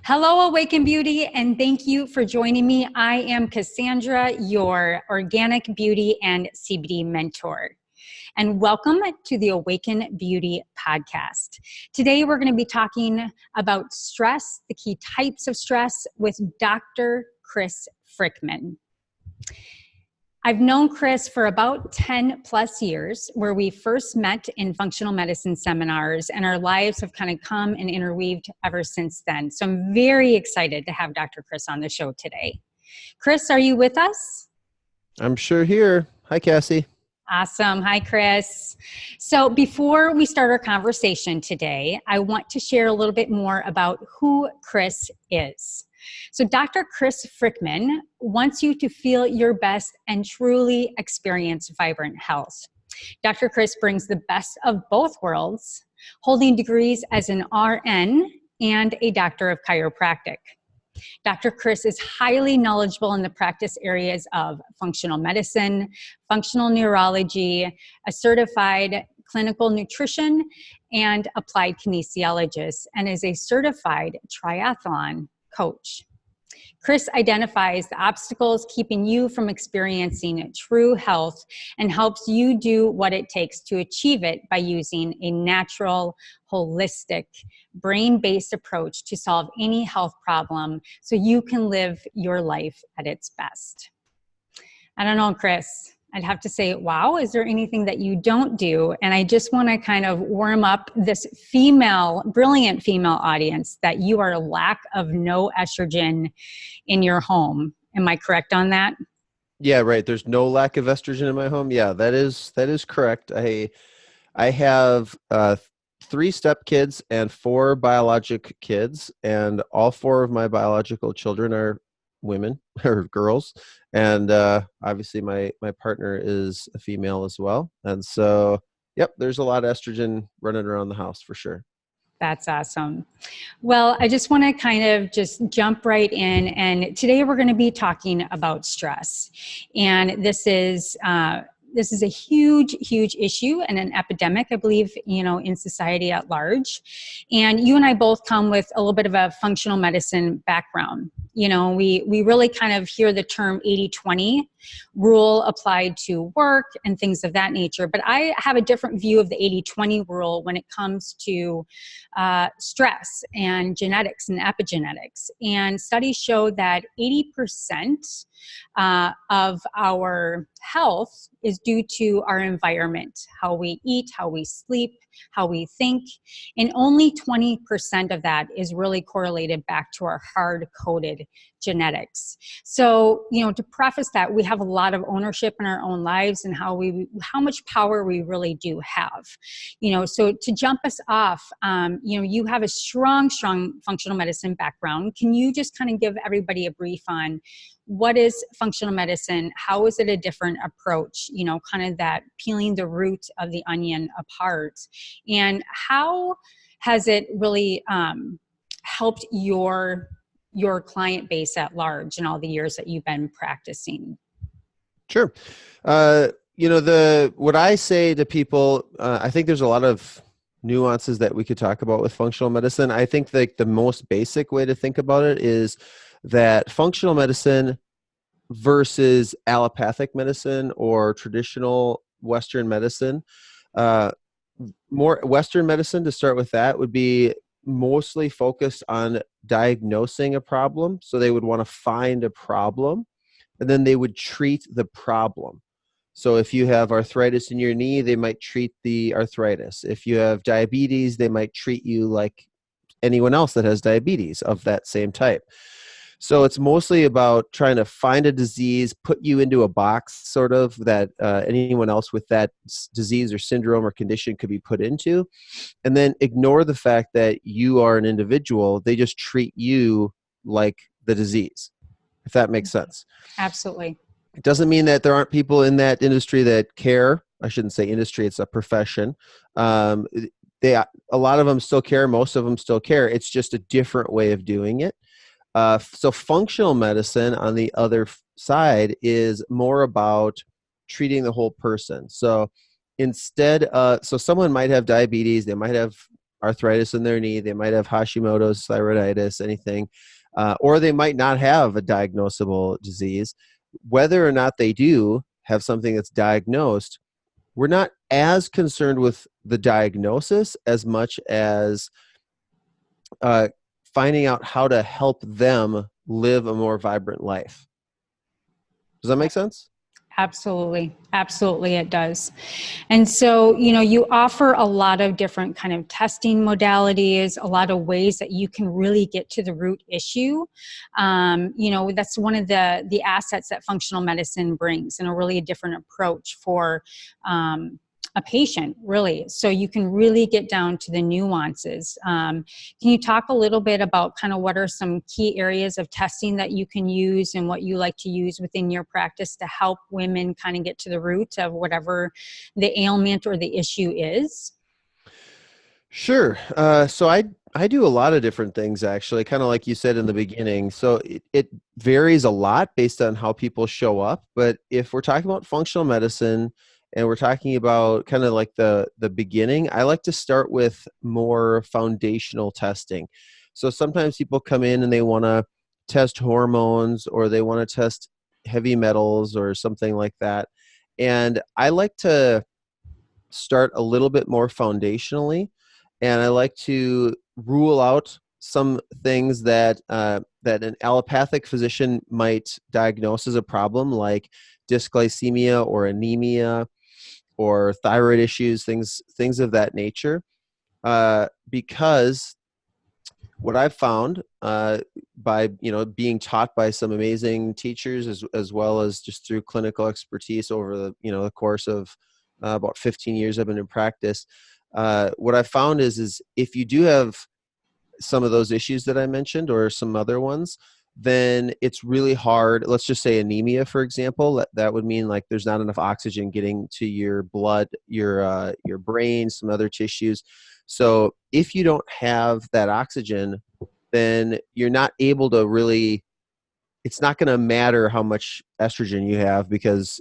Hello, Awaken Beauty, and thank you for joining me. I am Cassandra, your organic beauty and CBD mentor. And welcome to the Awaken Beauty podcast. Today, we're going to be talking about stress, the key types of stress, with Dr. Chris Frykman. I've known Chris for about 10 plus years, where we first met in functional medicine seminars, and our lives have kind of come and interweaved ever since then. So I'm very excited to have Dr. Chris on the show today. Chris, are you with us? I'm sure here. Hi, Cassie. Awesome. Hi, Chris. So before we start our conversation today, I want to share a little bit more about who Chris is. So Dr. Chris Frykman wants you to feel your best and truly experience vibrant health. Dr. Chris brings the best of both worlds, holding degrees as an RN and a doctor of chiropractic. Dr. Chris is highly knowledgeable in the practice areas of functional medicine, functional neurology, a certified clinical nutrition, and applied kinesiologist, and is a certified triathlon coach. Chris identifies the obstacles keeping you from experiencing true health and helps you do what it takes to achieve it by using a natural, holistic, brain-based approach to solve any health problem so you can live your life at its best. I don't know, Chris. I'd have to say, wow, is there anything that you don't do? And I just want to kind of warm up this brilliant female audience that you are a lack of no estrogen in your home. Am I correct on that? Yeah, right. There's no lack of estrogen in my home. Yeah, that is correct. I have 3 stepkids and 4 biologic kids, and all 4 of my biological children are women or girls, and obviously my partner is a female as well, and so yep, there's a lot of estrogen running around the house for sure. That's awesome. Well, I just want to kind of just jump right in, and today we're going to be talking about stress, and this is a huge issue and an epidemic, I believe, in society at large. And you and I both come with a little bit of a functional medicine background. We really kind of hear the term 80-20 rule applied to work and things of that nature. But I have a different view of the 80-20 rule when it comes to stress and genetics and epigenetics. And studies show that 80% of our health is due to our environment, how we eat, how we sleep, how we think, and only 20% of that is really correlated back to our hard-coded genetics. So, to preface that, we have a lot of ownership in our own lives and how much power we really do have. So to jump us off, you have a strong functional medicine background. Can you just kind of give everybody a brief on what is functional medicine? How is it a different approach? Kind of that peeling the root of the onion apart. And how has it really helped your client base at large in all the years that you've been practicing? Sure. What I say to people, I think there's a lot of nuances that we could talk about with functional medicine. I think the most basic way to think about it is that functional medicine versus allopathic medicine or traditional Western medicine, more Western medicine, to start with, that would be mostly focused on diagnosing a problem. So they would want to find a problem, and then they would treat the problem. So if you have arthritis in your knee, they might treat the arthritis. If you have diabetes, they might treat you like anyone else that has diabetes of that same type. So it's mostly about trying to find a disease, put you into a box sort of that anyone else with that disease or syndrome or condition could be put into, and then ignore the fact that you are an individual. They just treat you like the disease, if that makes sense. Absolutely. It doesn't mean that there aren't people in that industry that care. I shouldn't say industry, it's a profession. A lot of them still care. Most of them still care. It's just a different way of doing it. So functional medicine, on the other side, is more about treating the whole person. So so someone might have diabetes, they might have arthritis in their knee. They might have Hashimoto's, thyroiditis, anything, or they might not have a diagnosable disease. Whether or not they do have something that's diagnosed, we're not as concerned with the diagnosis as much as finding out how to help them live a more vibrant life. Does that make sense? Absolutely. Absolutely, it does. And so, you offer a lot of different kind of testing modalities, a lot of ways that you can really get to the root issue. That's one of the assets that functional medicine brings, and a really different approach for a patient, really. So you can really get down to the nuances. Can you talk a little bit about kind of what are some key areas of testing that you can use and what you like to use within your practice to help women kind of get to the root of whatever the ailment or the issue is? Sure. So I do a lot of different things, actually, kind of like you said in the beginning. So it varies a lot based on how people show up. But if we're talking about functional medicine and we're talking about kind of like the beginning, I like to start with more foundational testing. So sometimes people come in and they want to test hormones, or they want to test heavy metals or something like that. And I like to start a little bit more foundationally, and I like to rule out some things that that an allopathic physician might diagnose as a problem, like dysglycemia or anemia or thyroid issues, things of that nature. Because what I've found by being taught by some amazing teachers, as well as just through clinical expertise over the course of about 15 years I've been in practice, what I've found is if you do have some of those issues that I mentioned or some other ones, then it's really hard. Let's just say anemia, for example. That would mean like there's not enough oxygen getting to your blood, your brain, some other tissues. So if you don't have that oxygen, then you're not able to really, it's not going to matter how much estrogen you have, because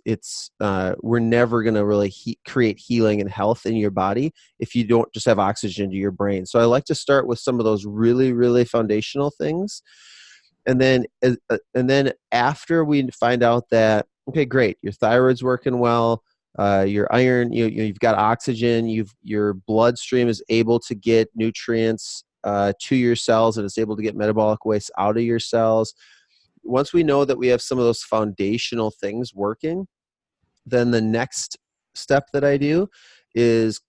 we're never going to really create healing and health in your body if you don't just have oxygen to your brain. So I like to start with some of those really, really foundational things. And then after we find out that, okay, great, your thyroid's working well, your iron, you've got oxygen, your bloodstream is able to get nutrients to your cells, and it's able to get metabolic waste out of your cells. Once we know that we have some of those foundational things working, then the next step that I do is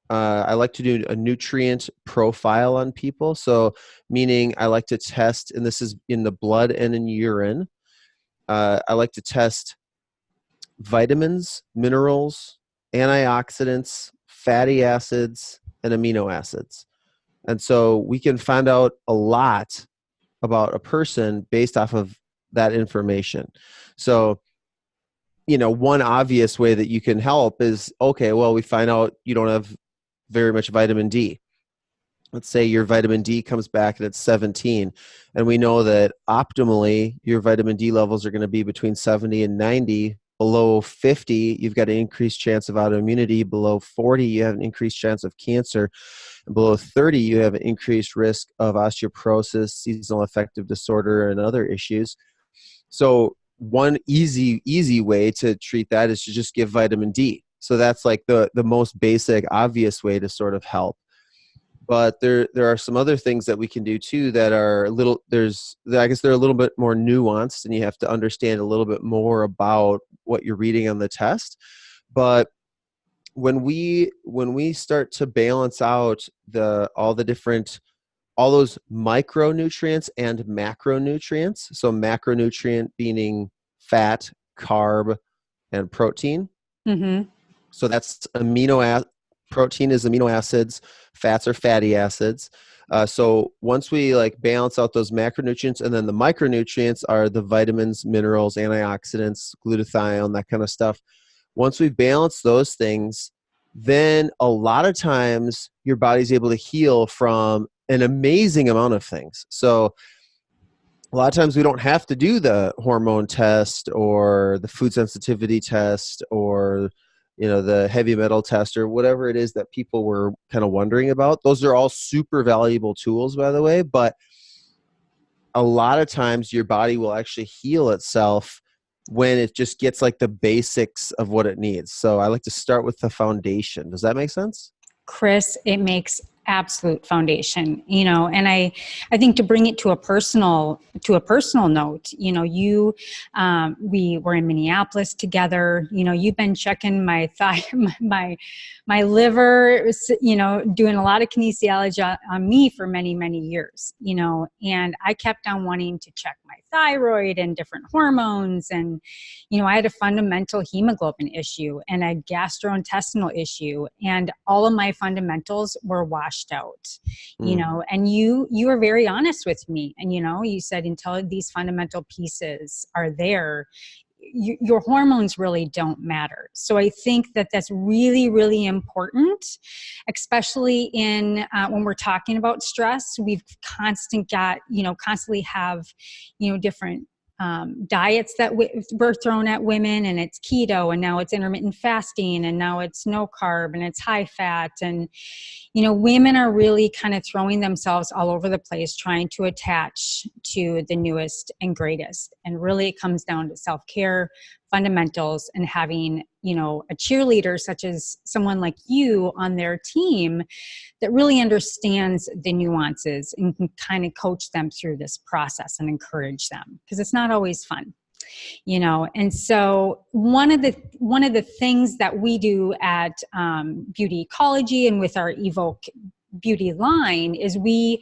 I like to do a nutrient profile on people. So meaning I like to test, and this is in the blood and in urine, I like to test vitamins, minerals, antioxidants, fatty acids, and amino acids. And so we can find out a lot about a person based off of that information. So, one obvious way that you can help is, okay, well, we find out you don't have very much vitamin D. Let's say your vitamin D comes back and it's 17, and we know that optimally your vitamin D levels are going to be between 70 and 90. Below 50, you've got an increased chance of autoimmunity. Below 40, you have an increased chance of cancer. And below 30, you have an increased risk of osteoporosis, seasonal affective disorder, and other issues. So one easy way to treat that is to just give vitamin D. So that's like the most basic, obvious way to sort of help. But there are some other things that we can do too that are I guess they're a little bit more nuanced, and you have to understand a little bit more about what you're reading on the test. But when we start to balance out all those micronutrients and macronutrients, so macronutrient meaning fat, carb, and protein. Mm-hmm. So that's protein is amino acids, fats are fatty acids. So once we balance out those macronutrients, and then the micronutrients are the vitamins, minerals, antioxidants, glutathione, that kind of stuff. Once we balance those things, then a lot of times your body's able to heal from an amazing amount of things. So a lot of times we don't have to do the hormone test or the food sensitivity test or the heavy metal test or whatever it is that people were kind of wondering about. Those are all super valuable tools, by the way, but a lot of times your body will actually heal itself when it just gets like the basics of what it needs. So I like to start with the foundation. Does that make sense? Chris, it makes absolute foundation, and I think to bring it to a personal note, we were in Minneapolis together. You've been checking my thigh, my liver, doing a lot of kinesiology on me for many, many years, and I kept on wanting to check my thyroid and different hormones. And, I had a fundamental hemoglobin issue and a gastrointestinal issue, and all of my fundamentals were washed out, and you were very honest with me. And, you said, until these fundamental pieces are there, your hormones really don't matter. So I think that that's really, really important, especially in when we're talking about stress. We've constantly have, different diets that were thrown at women, and it's keto, and now it's intermittent fasting, and now it's no carb, and it's high fat. And, women are really kind of throwing themselves all over the place, trying to attach to the newest and greatest. And really it comes down to self-care, fundamentals, and having, a cheerleader such as someone like you on their team that really understands the nuances and can kind of coach them through this process and encourage them, because it's not always fun. And so one of the things that we do at Beauty Ecology and with our Evoke Beauty line is we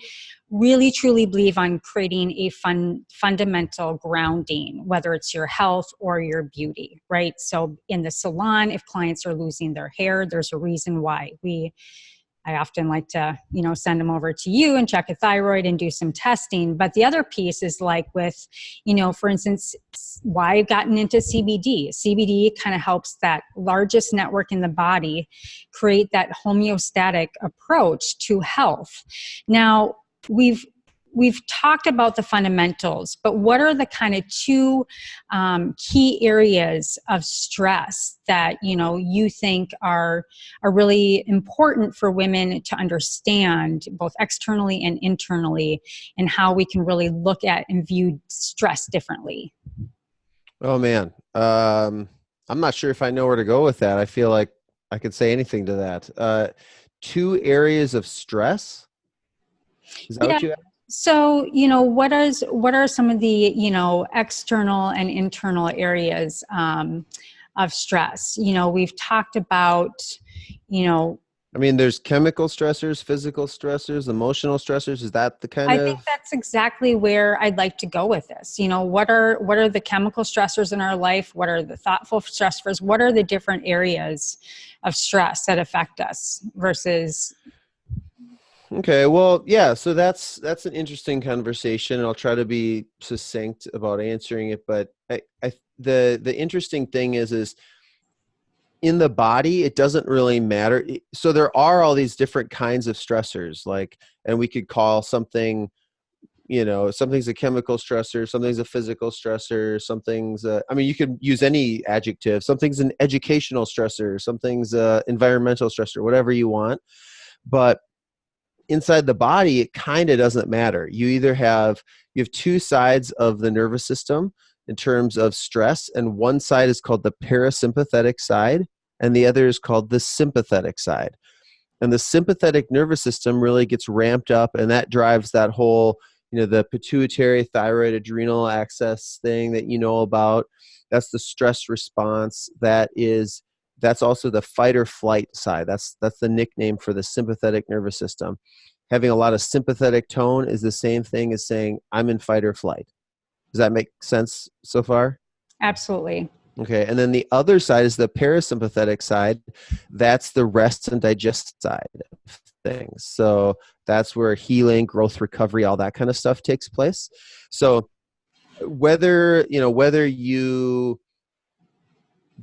really truly believe on creating a fundamental grounding, whether it's your health or your beauty, right? So in the salon, if clients are losing their hair, there's a reason why. I often like to, send them over to you and check a thyroid and do some testing. But the other piece is like with, for instance, why I've gotten into CBD. CBD kind of helps that largest network in the body create that homeostatic approach to health. Now, we've talked about the fundamentals, but what are the kind of two key areas of stress that you think are really important for women to understand, both externally and internally, and how we can really look at and view stress differently? Oh man, I'm not sure if I know where to go with that. I feel like I could say anything to that. Two areas of stress. Is that what you asked? So, what are some of the, external and internal areas of stress? We've talked about, there's chemical stressors, physical stressors, emotional stressors. Is that the kind of? I think that's exactly where I'd like to go with this. What are the chemical stressors in our life? What are the thoughtful stressors? What are the different areas of stress that affect us versus? Okay, well, yeah, so that's an interesting conversation, and I'll try to be succinct about answering it. But the interesting thing is in the body, it doesn't really matter. So there are all these different kinds of stressors, and we could call something, something's a chemical stressor, something's a physical stressor, something's you could use any adjective. Something's an educational stressor, something's a environmental stressor, whatever you want. But inside the body, it kind of doesn't matter. You have two sides of the nervous system in terms of stress, and one side is called the parasympathetic side, and the other is called the sympathetic side. And the sympathetic nervous system really gets ramped up, and that drives that whole, the pituitary, thyroid, adrenal axis thing that you know about. That's the stress response. That's also the fight or flight side. That's the nickname for the sympathetic nervous system. Having a lot of sympathetic tone is the same thing as saying, I'm in fight or flight. Does that make sense so far? Absolutely. Okay. And then the other side is the parasympathetic side. That's the rest and digest side of things. So that's where healing, growth, recovery, all that kind of stuff takes place. So whether you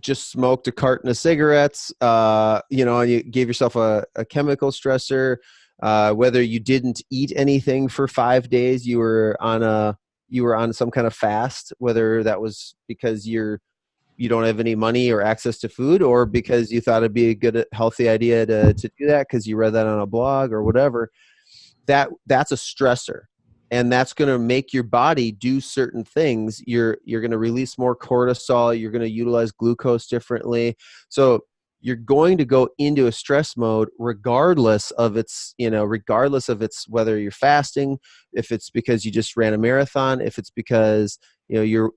just smoked a carton of cigarettes, and you gave yourself a chemical stressor, whether you didn't eat anything for 5 days, you were on some kind of fast, whether that was because you're you don't have any money or access to food, or because you thought it'd be a good, healthy idea to do that because you read that on a blog or whatever, that's a stressor. And that's going to make your body do certain things. You're going to release more cortisol. You're going to utilize glucose differently. So you're going to go into a stress mode regardless of its, whether you're fasting, if it's because you just ran a marathon, if it's because, your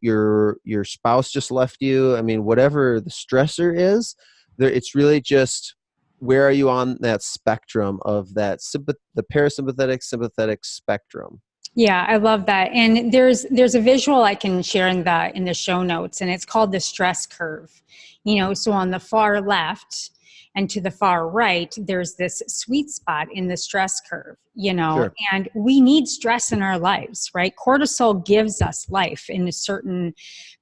spouse just left you. I mean, whatever the stressor is, it's really just, where are you on that spectrum of that the parasympathetic sympathetic spectrum? Yeah, I love that. And there's a visual I can share in the show notes, and it's called the stress curve. So on the far left and to the far right, there's this sweet spot in the stress curve, Sure. and we need stress in our lives, right? Cortisol gives us life in a certain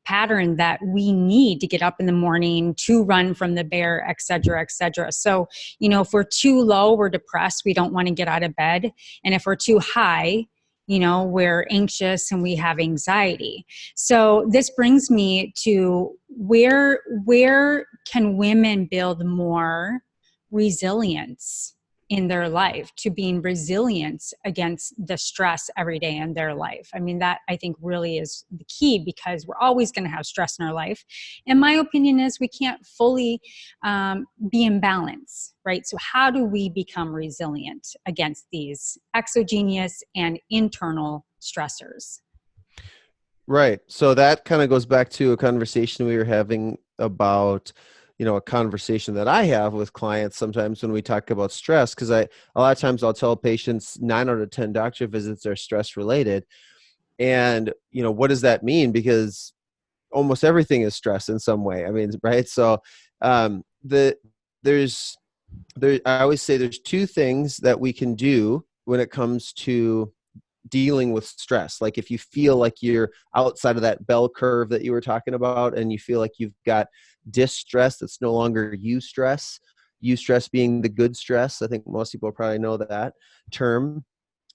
pattern that we need to get up in the morning, to run from the bear, et cetera, et cetera. So, if we're too low, we're depressed, we don't want to get out of bed. And if we're too high, we're anxious and we have anxiety. So this brings me to where can women build more resilience in their life, to being resilient against the stress every day in their life? I mean, that I think really is the key, because we're always going to have stress in our life. And my opinion is we can't fully be in balance, right? So how do we become resilient against these exogenous and internal stressors? Right. So that kind of goes back to a conversation we were having about, a conversation that I have with clients sometimes when we talk about stress, because a lot of times I'll tell patients 9 out of 10 doctor visits are stress related. And, what does that mean? Because almost everything is stress in some way. I mean, right. So there's I always say there's two things that we can do when it comes to dealing with stress. Like if you feel like you're outside of that bell curve that you were talking about, and you feel like you've got distress that's no longer you stress being the good stress. I think most people probably know that term.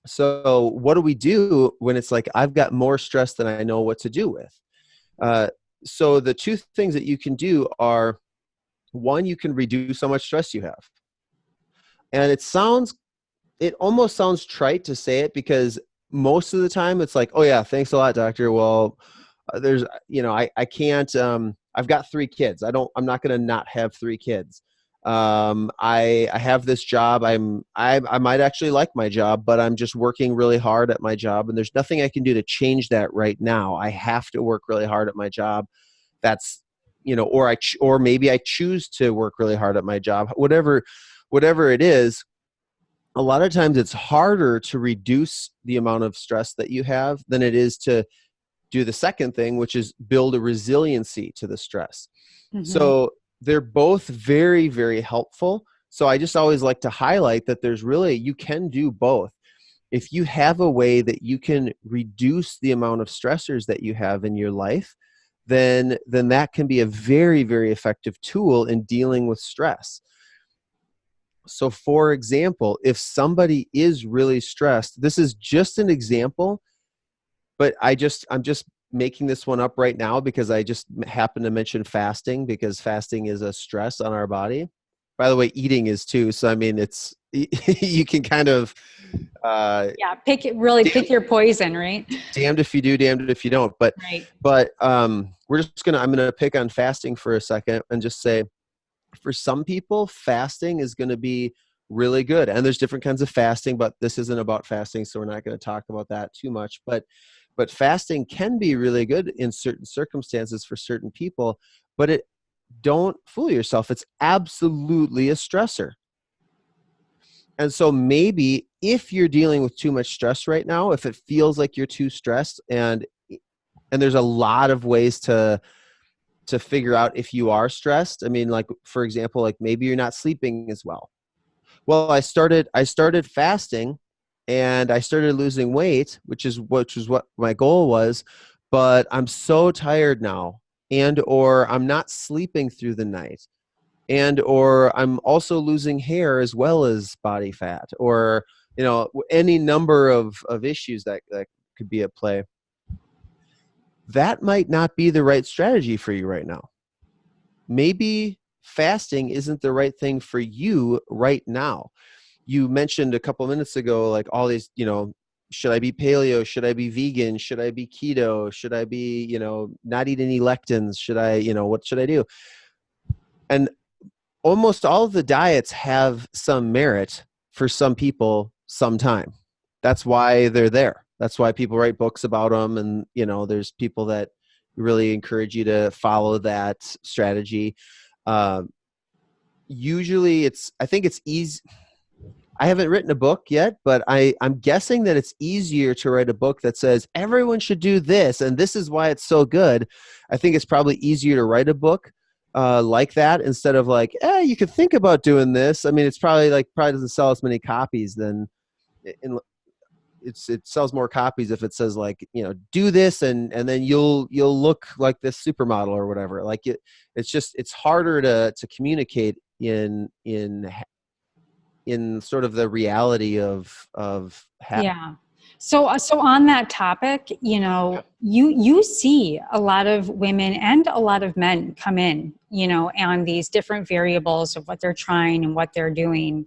So what do we do when it's like, I've got more stress than I know what to do with? So the two things that you can do are, one, you can reduce how much stress you have. And it almost sounds trite to say it, because most of the time it's like, oh yeah, thanks a lot, doctor. Well, I can't, I've got 3 kids. I'm not going to not have 3 kids. I have this job. I might actually like my job, but I'm just working really hard at my job, and there's nothing I can do to change that right now. I have to work really hard at my job. That's, or maybe I choose to work really hard at my job, whatever it is. A lot of times it's harder to reduce the amount of stress that you have than it is to do the second thing, which is build a resiliency to the stress. Mm-hmm. So they're both very, very helpful. So I just always like to highlight that you can do both. If you have a way that you can reduce the amount of stressors that you have in your life, then that can be a very, very effective tool in dealing with stress. So for example, if somebody is really stressed, this is just an example, but I'm just making this one up right now because I just happen to mention fasting, because fasting is a stress on our body. By the way, eating is too. So, I mean, it's, you can kind of, pick your poison, right? Damned if you do, damned if you don't. But, Right. I'm going to pick on fasting for a second and just say, for some people, fasting is going to be really good. And there's different kinds of fasting, but this isn't about fasting, so we're not going to talk about that too much. But fasting can be really good in certain circumstances for certain people, but don't fool yourself. It's absolutely a stressor. And so maybe if you're dealing with too much stress right now, if it feels like you're too stressed, and there's a lot of ways to figure out if you are stressed. I mean, like, for example, like maybe you're not sleeping as well. Well, I started fasting and I started losing weight, which is what my goal was, but I'm so tired now, or I'm not sleeping through the night, or I'm also losing hair as well as body fat, or any number of issues that could be at play. That might not be the right strategy for you right now. maybe fasting isn't the right thing for you right now. You mentioned a couple minutes ago, like all these, should I be paleo? Should I be vegan? Should I be keto? Should I be, not eat any lectins? Should I, what should I do? And almost all of the diets have some merit for some people sometime. That's why they're there. That's why people write books about them. And, there's people that really encourage you to follow that strategy. Usually I think it's easy. I haven't written a book yet, but I'm guessing that it's easier to write a book that says everyone should do this and this is why it's so good. I think it's probably easier to write a book like that instead of like, you could think about doing this. I mean, it's probably doesn't sell as many copies than it sells more copies if it says like, do this and then you'll look like this supermodel or whatever. Like it's harder to communicate in sort of the reality of Yeah. So on that topic, you see a lot of women and a lot of men come in, on these different variables of what they're trying and what they're doing.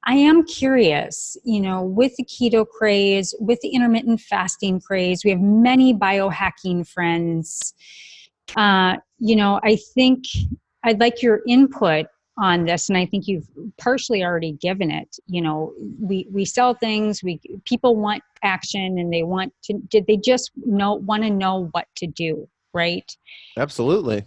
I am curious, with the keto craze, with the intermittent fasting craze, we have many biohacking friends. I think I'd like your input on this, and I think you've partially already given it. We sell things, people want action, and they just want to know what to do, right? Absolutely.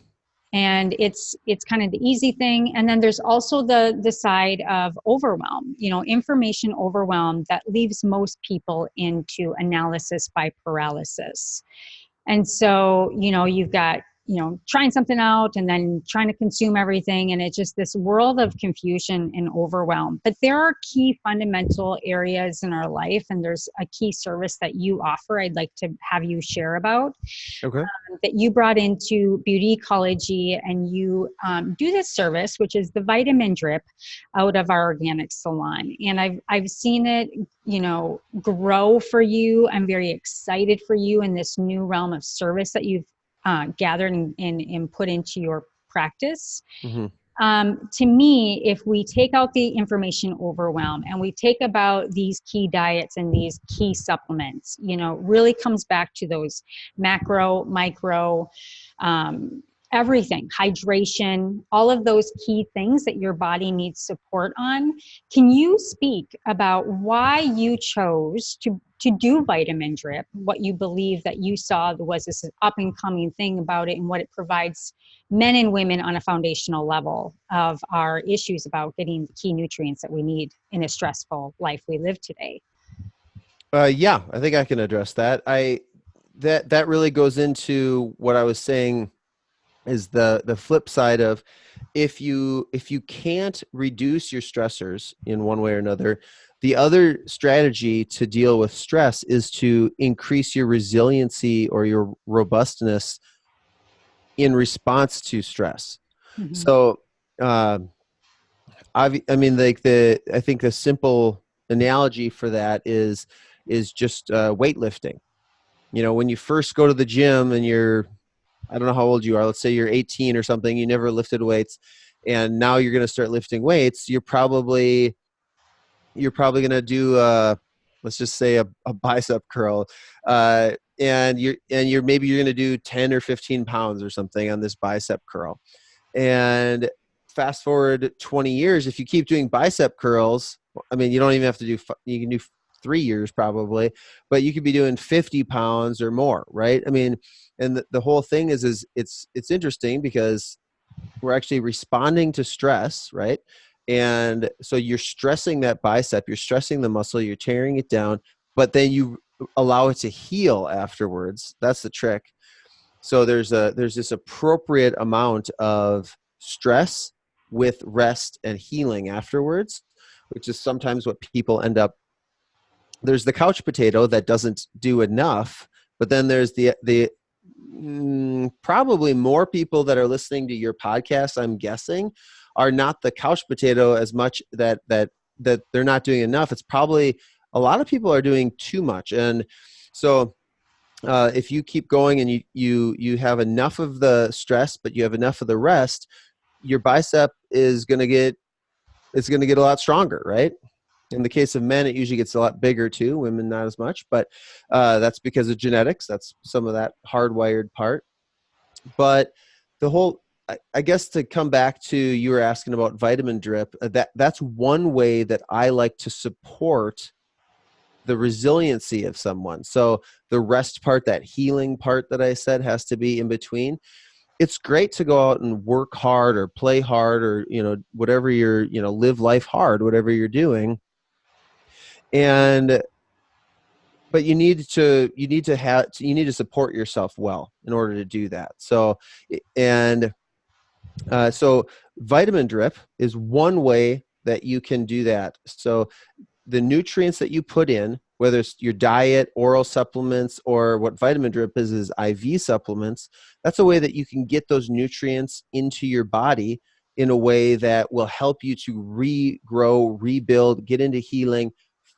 And it's kind of the easy thing. And then there's also the side of overwhelm, information overwhelm that leaves most people into analysis by paralysis. And so, you've got, trying something out and then trying to consume everything. And it's just this world of confusion and overwhelm. But there are key fundamental areas in our life. And there's a key service that you offer I'd like to have you share about. Okay. That you brought into Beauty Ecology, and you do this service, which is the vitamin drip out of our organic salon. And I've seen it, grow for you. I'm very excited for you in this new realm of service that you've gathered and put into your practice. Mm-hmm. To me, if we take out the information overwhelm and we take about these key diets and these key supplements, really comes back to those macro, micro, everything, hydration, all of those key things that your body needs support on. Can you speak about why you chose to do vitamin drip, what you believe that you saw was this up and coming thing about it, and what it provides men and women on a foundational level of our issues about getting the key nutrients that we need in a stressful life we live today? Yeah, I think I can address that. That really goes into what I was saying is the flip side of if you can't reduce your stressors in one way or another, the other strategy to deal with stress is to increase your resiliency or your robustness in response to stress. Mm-hmm. So, I think the simple analogy for that is just weightlifting. When you first go to the gym and I don't know how old you are. Let's say you're 18 or something. You never lifted weights, and now you're going to start lifting weights. You're probably going to do let's just say a bicep curl, and maybe you're going to do 10 or 15 pounds or something on this bicep curl. And fast forward 20 years, if you keep doing bicep curls, I mean, you don't even have to you can do 3 years probably, but you could be doing 50 pounds or more, right? I mean, and the whole thing is it's interesting because we're actually responding to stress, right? And so you're stressing that bicep, you're stressing the muscle, you're tearing it down, but then you allow it to heal afterwards. That's the trick. So there's this appropriate amount of stress with rest and healing afterwards, which is sometimes what people end up. There's the couch potato that doesn't do enough, but then there's the probably more people that are listening to your podcast, I'm guessing, are not the couch potato as much that they're not doing enough. It's probably a lot of people are doing too much. And so if you keep going and you have enough of the stress, but you have enough of the rest, your bicep is going to get a lot stronger, right? In the case of men, it usually gets a lot bigger too. Women, not as much, but that's because of genetics. That's some of that hardwired part. But the whole, I guess, to come back to, you were asking about vitamin drip. That's one way that I like to support the resiliency of someone. So the rest part, that healing part that I said, has to be in between. It's great to go out and work hard or play hard, or, whatever you're, live life hard, whatever you're doing. And, but you need to support yourself well in order to do that. So, and so vitamin drip is one way that you can do that. So the nutrients that you put in, whether it's your diet, oral supplements, or what vitamin drip is IV supplements, that's a way that you can get those nutrients into your body in a way that will help you to regrow, rebuild, get into healing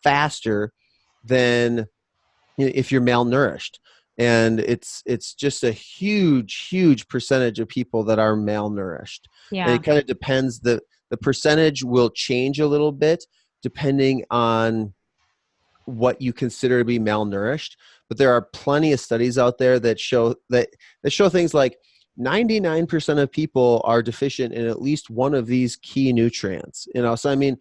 faster than if you're malnourished. And it's just a huge percentage of people that are malnourished. And Yeah. it kind of depends. The percentage will change a little bit depending on what you consider to be malnourished. But there are plenty of studies out there that show things like 99% of people are deficient in at least one of these key nutrients. So I mean,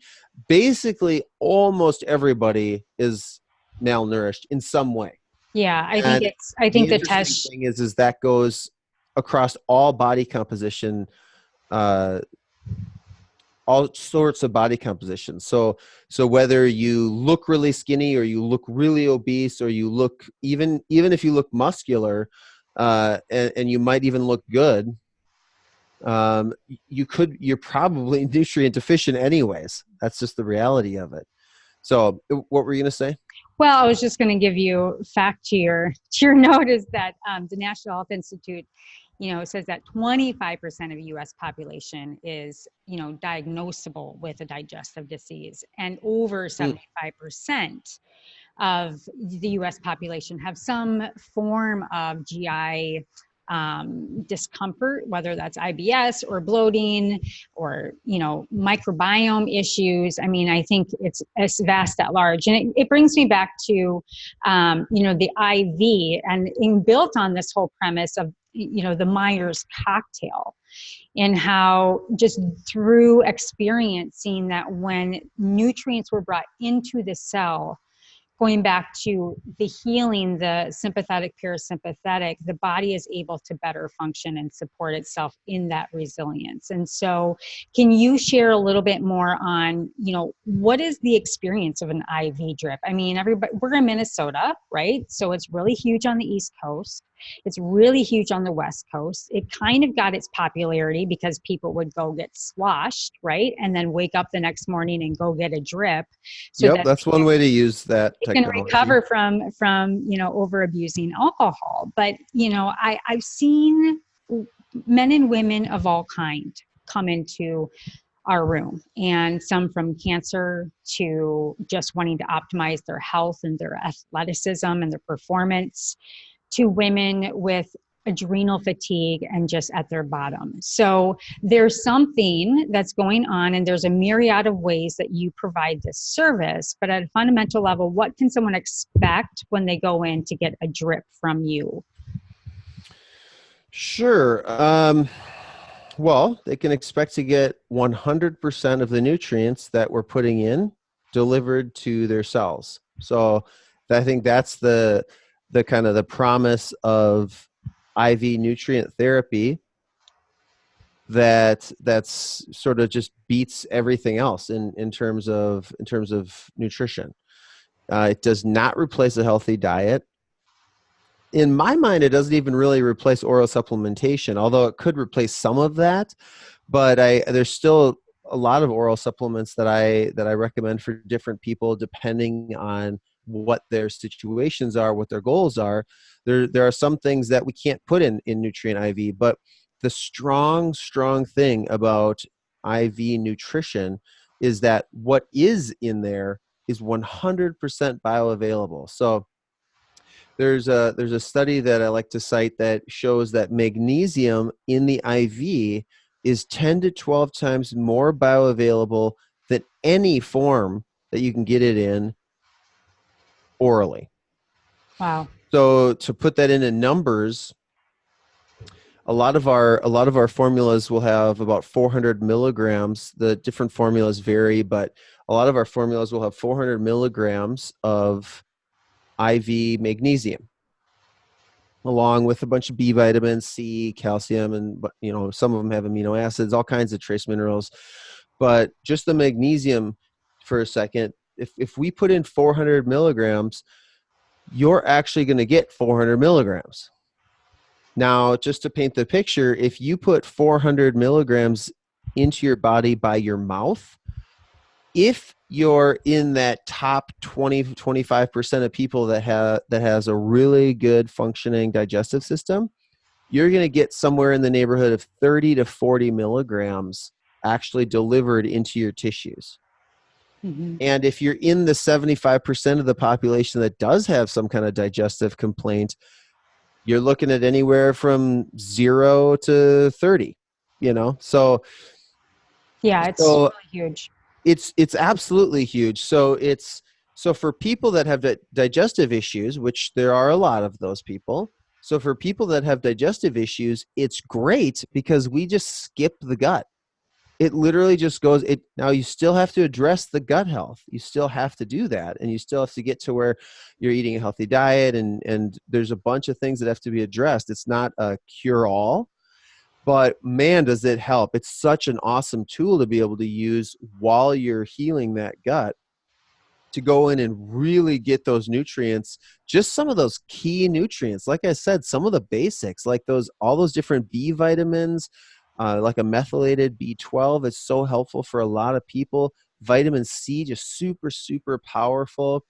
basically almost everybody is malnourished in some way. Yeah, And I the think the interesting test. thing is that goes across all body composition, uh, all sorts of body composition. So whether you look really skinny, or you look really obese, or you look, even if you look muscular, and you might even look good, you're probably nutrient deficient anyways. That's just the reality of it. So what were you going to say? Well, I was just going to give you fact to your note, is that the National Health Institute, says that 25% of U.S. population is, diagnosable with a digestive disease, and over 75% of the U.S. population have some form of GI discomfort, whether that's IBS or bloating or, microbiome issues. I mean, I think it's vast at large. And it brings me back to, the IV, and built on this whole premise of, the Myers cocktail, and how just through experiencing that when nutrients were brought into the cell, going back to the healing, the sympathetic, parasympathetic, the body is able to better function and support itself in that resilience. And so can you share a little bit more on, what is the experience of an IV drip? I mean, we're in Minnesota, right? So it's really huge on the East Coast. It's really huge on the West Coast. It kind of got its popularity because people would go get sloshed, right? And then wake up the next morning and go get a drip. So Yep, that that's one way to use that can technology. recover from over abusing alcohol. But I've seen men and women of all kind come into our room, and some from cancer to just wanting to optimize their health and their athleticism and their performance, to women with adrenal fatigue and just at their bottom. So there's something that's going on, and there's a myriad of ways that you provide this service. But at a fundamental level, what can someone expect when they go in to get a drip from you? Sure. Well, they can expect to get 100% of the nutrients that we're putting in delivered to their cells. So I think that's the kind of the promise of IV nutrient therapy, that's sort of just beats everything else in terms of nutrition. It does not replace a healthy diet. In my mind, it doesn't even really replace oral supplementation, although it could replace some of that. But there's still a lot of oral supplements that I recommend for different people, depending on what their situations are, what their goals are. There are some things that we can't put in nutrient IV, but the strong thing about IV nutrition is that what is in there is 100% bioavailable. So There's a study that I like to cite that shows that magnesium in the IV is 10 to 12 times more bioavailable than any form that you can get it in orally. Wow. So to put that into numbers, a lot of our formulas will have about 400 milligrams. The different formulas vary, but a lot of our formulas will have 400 milligrams of IV magnesium, along with a bunch of B vitamins, C, calcium, and some of them have amino acids, all kinds of trace minerals. But just the magnesium for a second, if we put in 400 milligrams, you're actually going to get 400 milligrams. Now, just to paint the picture, if you put 400 milligrams into your body by your mouth, if you're in that top 20 25% of people that has a really good functioning digestive system, you're going to get somewhere in the neighborhood of 30 to 40 milligrams actually delivered into your tissues. Hmm. And if you're in the 75% of the population that does have some kind of digestive complaint, you're looking at anywhere from 0 to 30, so Yeah, it's so really huge. it's absolutely huge. So for people that have digestive issues, which there are a lot of those people, so for people that have digestive issues, it's great because we just skip the gut. It literally just goes it. Now you still have to address the gut health. You still have to do that, and you still have to get to where you're eating a healthy diet, and there's a bunch of things that have to be addressed. It's not a cure all, but man, does it help. It's such an awesome tool to be able to use while you're healing that gut, to go in and really get those nutrients, just some of those key nutrients. Like I said, some of the basics, like all those different B vitamins, like a methylated B12 is so helpful for a lot of people. Vitamin C, just super, super powerful.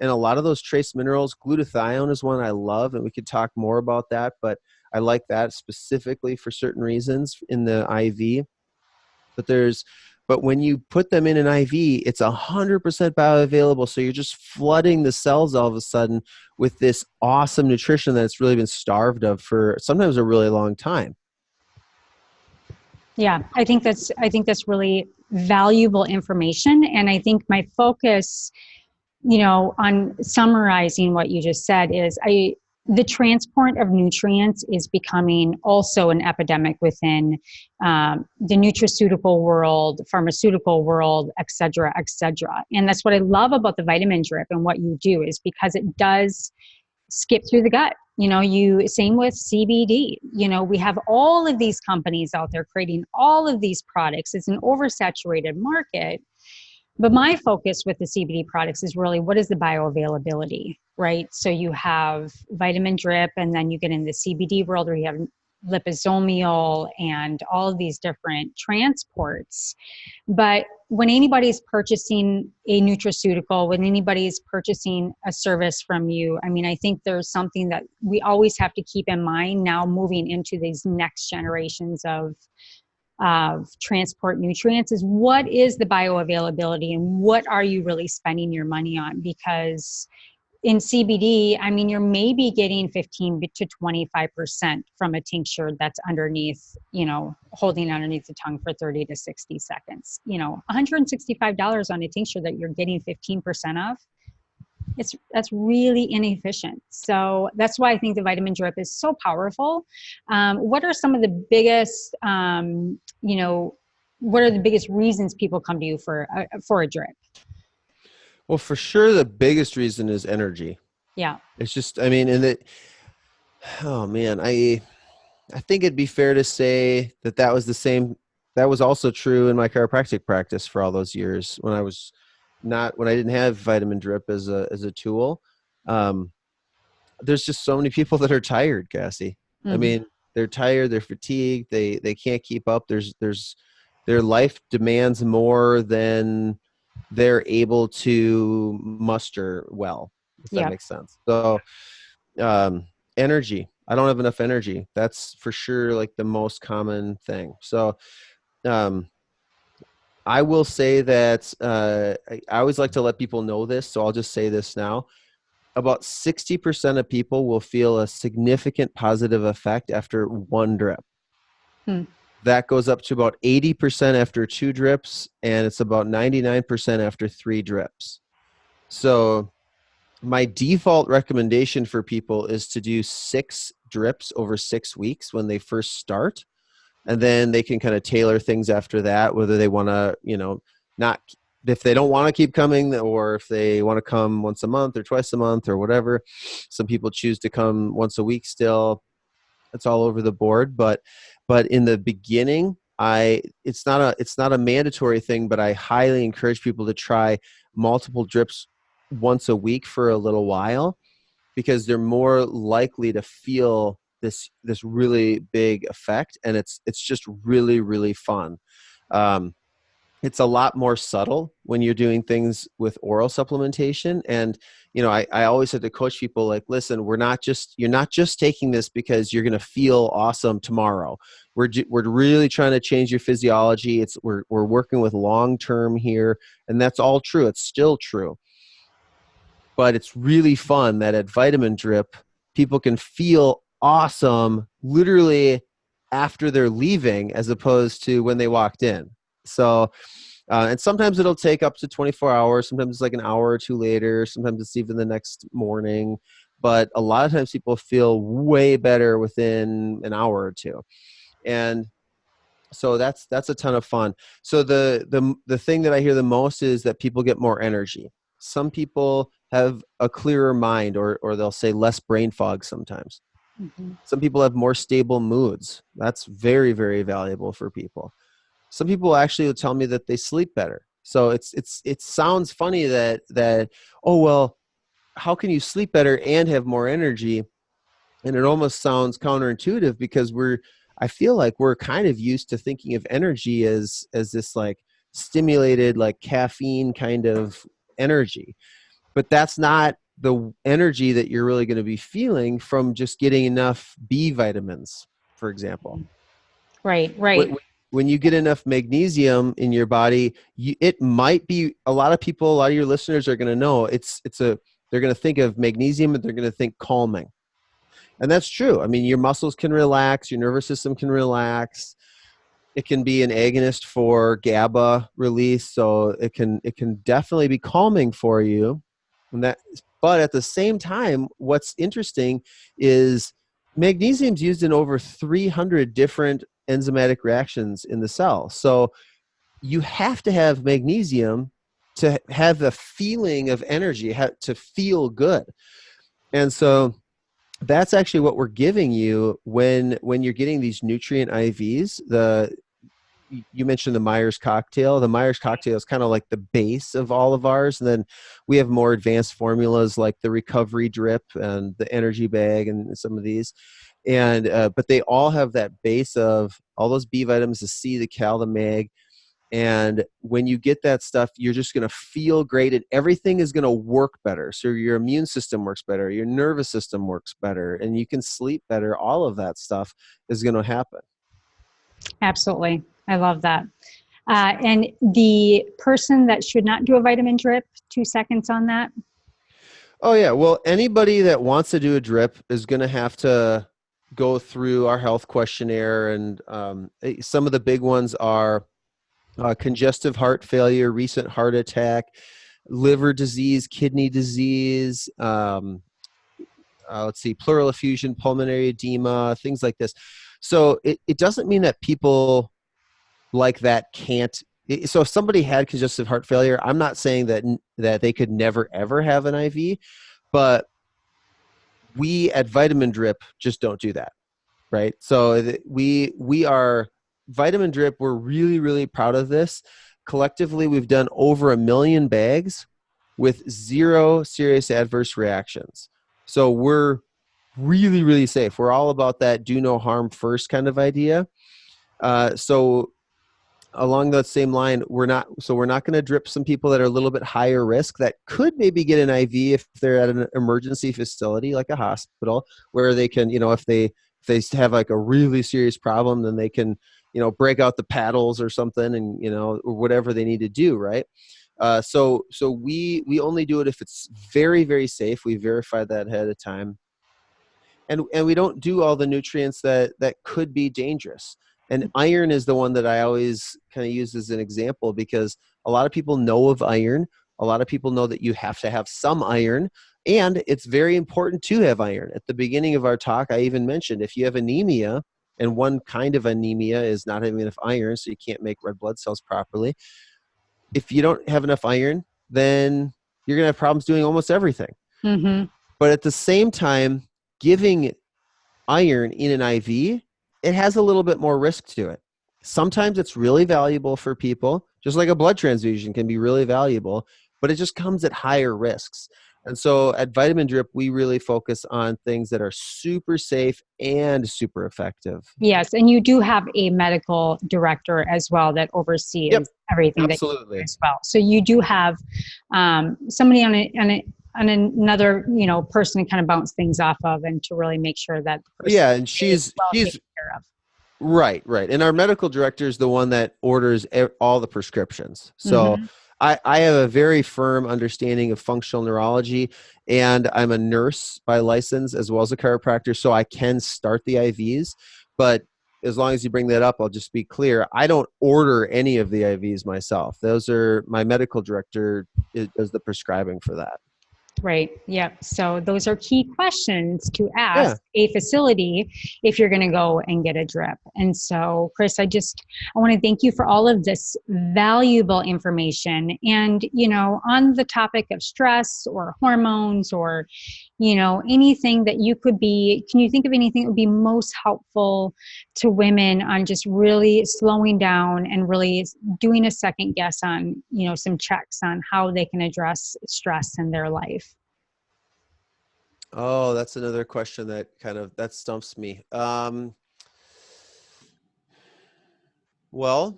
And a lot of those trace minerals, glutathione is one I love, and we could talk more about that, but I like that specifically for certain reasons in the IV. But when you put them in an IV, it's 100% bioavailable. So you're just flooding the cells all of a sudden with this awesome nutrition that's really been starved of for sometimes a really long time. Yeah, I think that's really valuable information. And I think my focus, on summarizing what you just said is the transport of nutrients is becoming also an epidemic within the nutraceutical world, pharmaceutical world, et cetera, et cetera. And that's what I love about the vitamin drip and what you do is because it does skip through the gut. You same with CBD. We have all of these companies out there creating all of these products. It's an oversaturated market. But my focus with the CBD products is really what is the bioavailability, right? So you have vitamin drip, and then you get in the CBD world where you have liposomal and all of these different transports. But when anybody's purchasing a nutraceutical, when anybody's purchasing a service from you, I mean, I think there's something that we always have to keep in mind now moving into these next generations of transport nutrients is what is the bioavailability and what are you really spending your money on? Because in CBD, I mean, you're maybe getting 15 to 25% from a tincture that's underneath, holding underneath the tongue for 30 to 60 seconds. $165 on a tincture that you're getting 15% of, that's really inefficient. So that's why I think the vitamin drip is so powerful. What are some of the biggest, what are the biggest reasons people come to you for a drip? Well, for sure, the biggest reason is energy. Yeah. It's just, I mean, oh man, I think it'd be fair to say that was the same. That was also true in my chiropractic practice for all those years when I didn't have vitamin drip as a tool. There's just so many people that are tired, Cassie. I Mm-hmm. mean, they're tired, they're fatigued, they can't keep up. Their life demands more than they're able to muster well, if that Yep. makes sense. So, energy. I don't have enough energy. That's for sure like the most common thing. So, um, I will say that I always like to let people know this, so I'll just say this now. about 60% of people will feel a significant positive effect after one drip. Hmm. That goes up to about 80% after 2 drips, and it's about 99% after 3 drips. So my default recommendation for people is to do 6 drips over 6 weeks when they first start. And then they can kind of tailor things after that, whether they want to, not, if they don't want to keep coming, or if they want to come once a month or twice a month or whatever. Some people choose to come once a week still. It's all over the board. But in the beginning, it's not a mandatory thing, but I highly encourage people to try multiple drips once a week for a little while, because they're more likely to feel this really big effect, and it's just really, really fun. It's a lot more subtle when you're doing things with oral supplementation. And I always had to coach people, like, listen, you're not just taking this because you're going to feel awesome tomorrow. We're really trying to change your physiology. We're working with long term here, and that's all true. It's still true. But it's really fun that at Vitamin Drip, people can feel awesome literally after they're leaving, as opposed to when they walked in. So, and sometimes it'll take up to 24 hours. Sometimes it's like an hour or two later. Sometimes it's even the next morning. But a lot of times people feel way better within an hour or two. And so that's a ton of fun. So the thing that I hear the most is that people get more energy. Some people have a clearer mind, or they'll say less brain fog sometimes. Mm-hmm. Some people have more stable moods. That's very, very valuable for people. Some people actually will tell me that they sleep better. So it sounds funny that, oh, well, how can you sleep better and have more energy? And it almost sounds counterintuitive, because I feel like we're kind of used to thinking of energy as this like stimulated, like caffeine kind of energy. But that's not the energy that you're really going to be feeling from just getting enough B vitamins, for example. Right, right. When you get enough magnesium in your body, it might be, a lot of your listeners are going to know they're going to think of magnesium, and they're going to think calming. And that's true. I mean, your muscles can relax, your nervous system can relax. It can be an agonist for GABA release, so it can definitely be calming for you. But at the same time, what's interesting is magnesium's used in over 300 different enzymatic reactions in the cell. So you have to have magnesium to have the feeling of energy, to feel good. And so that's actually what we're giving you when you're getting these nutrient IVs. You mentioned the Myers cocktail. The Myers cocktail is kind of like the base of all of ours. And then we have more advanced formulas like the recovery drip and the energy bag and some of these. And but they all have that base of all those B vitamins, the C, the Cal, the Mag. And when you get that stuff, you're just going to feel great, and everything is going to work better. So your immune system works better, your nervous system works better, and you can sleep better. All of that stuff is going to happen. Absolutely. I love that. And the person that should not do a vitamin drip, 2 seconds on that. Oh, yeah. Well, anybody that wants to do a drip is going to have to go through our health questionnaire. And some of the big ones are congestive heart failure, recent heart attack, liver disease, kidney disease, let's see, pleural effusion, pulmonary edema, things like this. So it doesn't mean that people like that can't. So if somebody had congestive heart failure, I'm not saying that they could never, ever have an IV, but we at Vitamin Drip just don't do that. Right. So we are Vitamin Drip. We're really, really proud of this. Collectively, we've done over 1 million bags with 0 serious adverse reactions. So we're really, really safe. We're all about that do no harm first kind of idea. So along that same line, we're not going to drip some people that are a little bit higher risk that could maybe get an IV if they're at an emergency facility like a hospital, where they can, if they have like a really serious problem, then they can, break out the paddles or something, and, or whatever they need to do. Right. So we only do it if it's very, very safe. We verify that ahead of time. And we don't do all the nutrients that could be dangerous. And iron is the one that I always kind of use as an example, because a lot of people know of iron. A lot of people know that you have to have some iron, and it's very important to have iron. At the beginning of our talk, I even mentioned if you have anemia, and one kind of anemia is not having enough iron, so you can't make red blood cells properly. If you don't have enough iron, then you're going to have problems doing almost everything. Mm-hmm. But at the same time, giving iron in an IV, it has a little bit more risk to it. Sometimes it's really valuable for people, just like a blood transfusion can be really valuable, but it just comes at higher risks. And so at Vitamin Drip, we really focus on things that are super safe and super effective. Yes, and you do have a medical director as well that oversees Yep, everything that you do absolutely. as well. So you do have somebody on another person to kind of bounce things off of, and to really make sure that the person Yeah, and is well she's taken care of. right. And our medical director is the one that orders all the prescriptions. So Mm-hmm. I have a very firm understanding of functional neurology, and I'm a nurse by license as well as a chiropractor, so I can start the IVs. But as long as you bring that up, I'll just be clear. I don't order any of the IVs myself. Those are my medical director does the prescribing for that. Right. Yep. So those are key questions to Yeah. ask a facility if you're going to go and get a drip. And so, Chris, I want to thank you for all of this valuable information. And, on the topic of stress or hormones or, anything that can you think of anything that would be most helpful to women on just really slowing down and really doing a second guess on, some checks on how they can address stress in their life? Oh, that's another question that stumps me. Well,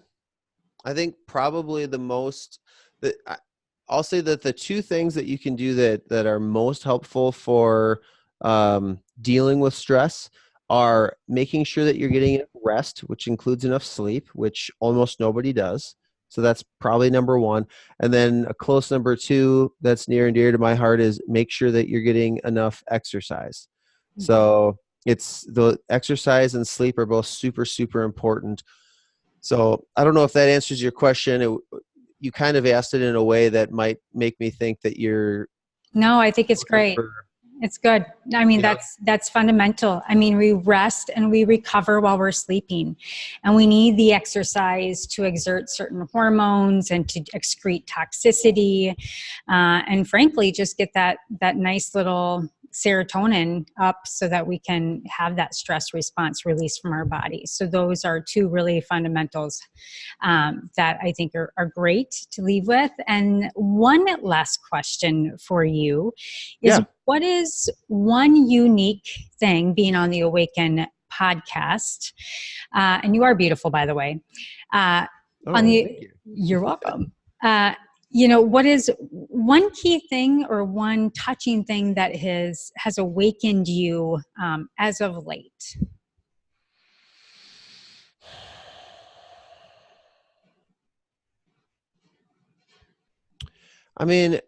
I think probably I'll say that the two things that you can do that are most helpful for dealing with stress are making sure that you're getting enough rest, which includes enough sleep, which almost nobody does. So that's probably number one. And then a close number two that's near and dear to my heart is make sure that you're getting enough exercise. So it's the exercise and sleep are both super, super important. So I don't know if that answers your question. You kind of asked it in a way that might make me think that you're No, I think it's looking great. for, It's good. I mean, yeah. that's fundamental. I mean, we rest and we recover while we're sleeping, and we need the exercise to exert certain hormones and to excrete toxicity, and frankly, just get that nice little serotonin up so that we can have that stress response released from our body. So those are two really fundamentals that I think are great to leave with. And one last question for you is, Yeah. what is one unique thing being on the Awaken podcast? And you are beautiful, by the way. Oh, thank you. You're welcome. What is one key thing or one touching thing that has awakened you as of late? I mean,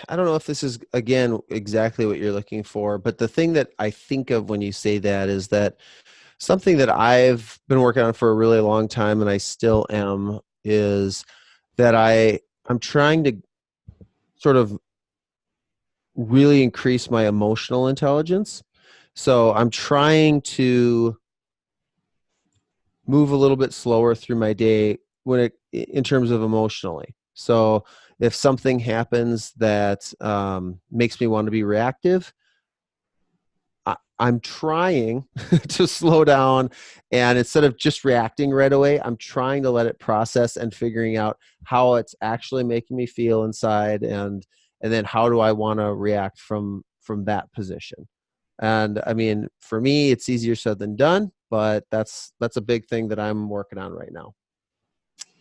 I don't know if this is, again, exactly what you're looking for, but the thing that I think of when you say that is that something that I've been working on for a really long time, and I still am, is that I'm trying to sort of really increase my emotional intelligence. So I'm trying to move a little bit slower through my day in terms of emotionally. So if something happens that makes me want to be reactive, I'm trying to slow down, and instead of just reacting right away, I'm trying to let it process and figuring out how it's actually making me feel inside, and then how do I want to react from that position. And I mean, for me, it's easier said than done, but that's a big thing that I'm working on right now.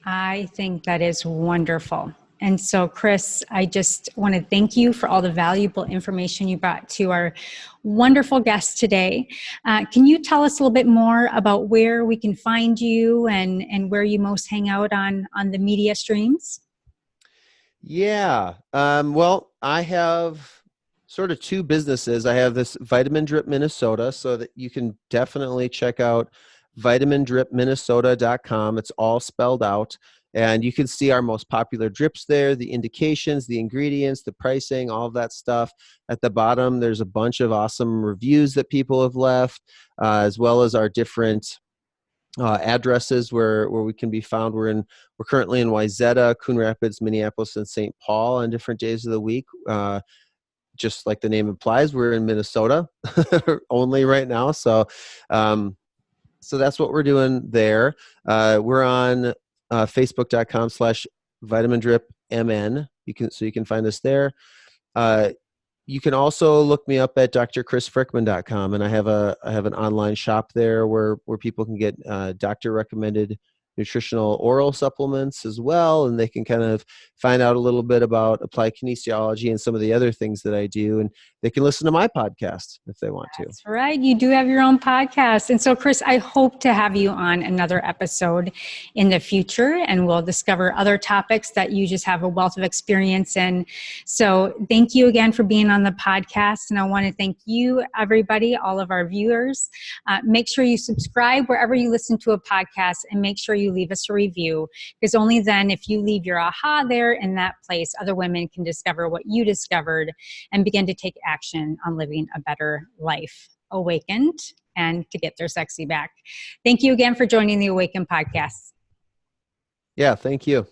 I think that is wonderful. And so, Chris, I just want to thank you for all the valuable information you brought to our wonderful guest today. Can you tell us a little bit more about where we can find you and where you most hang out on the media streams? Yeah. Well, I have sort of two businesses. I have this Vitamin Drip Minnesota, so that you can definitely check out vitamindripminnesota.com. It's all spelled out. And you can see our most popular drips there, the indications, the ingredients, the pricing, all of that stuff. At the bottom, there's a bunch of awesome reviews that people have left, as well as our different addresses where we can be found. We're currently in Wayzata, Coon Rapids, Minneapolis, and St. Paul on different days of the week. Just like the name implies, we're in Minnesota only right now. So, so that's what we're doing there. We're on Facebook.com/vitamindripmn. So you can find us there. You can also look me up at drchrisfrykman.com, and I have an online shop there where people can get doctor recommended nutritional oral supplements as well, and they can kind of find out a little bit about applied kinesiology and some of the other things that I do, and they can listen to my podcast if they want to. That's right. You do have your own podcast. And so, Chris, I hope to have you on another episode in the future, and we'll discover other topics that you just have a wealth of experience in. So thank you again for being on the podcast. And I want to thank you, everybody, all of our viewers. Make sure you subscribe wherever you listen to a podcast, and make sure you leave us a review, because only then, if you leave your aha there in that place, other women can discover what you discovered and begin to take action on living a better life, awakened, and to get their sexy back. Thank you again for joining the Awaken podcast. Yeah, thank you.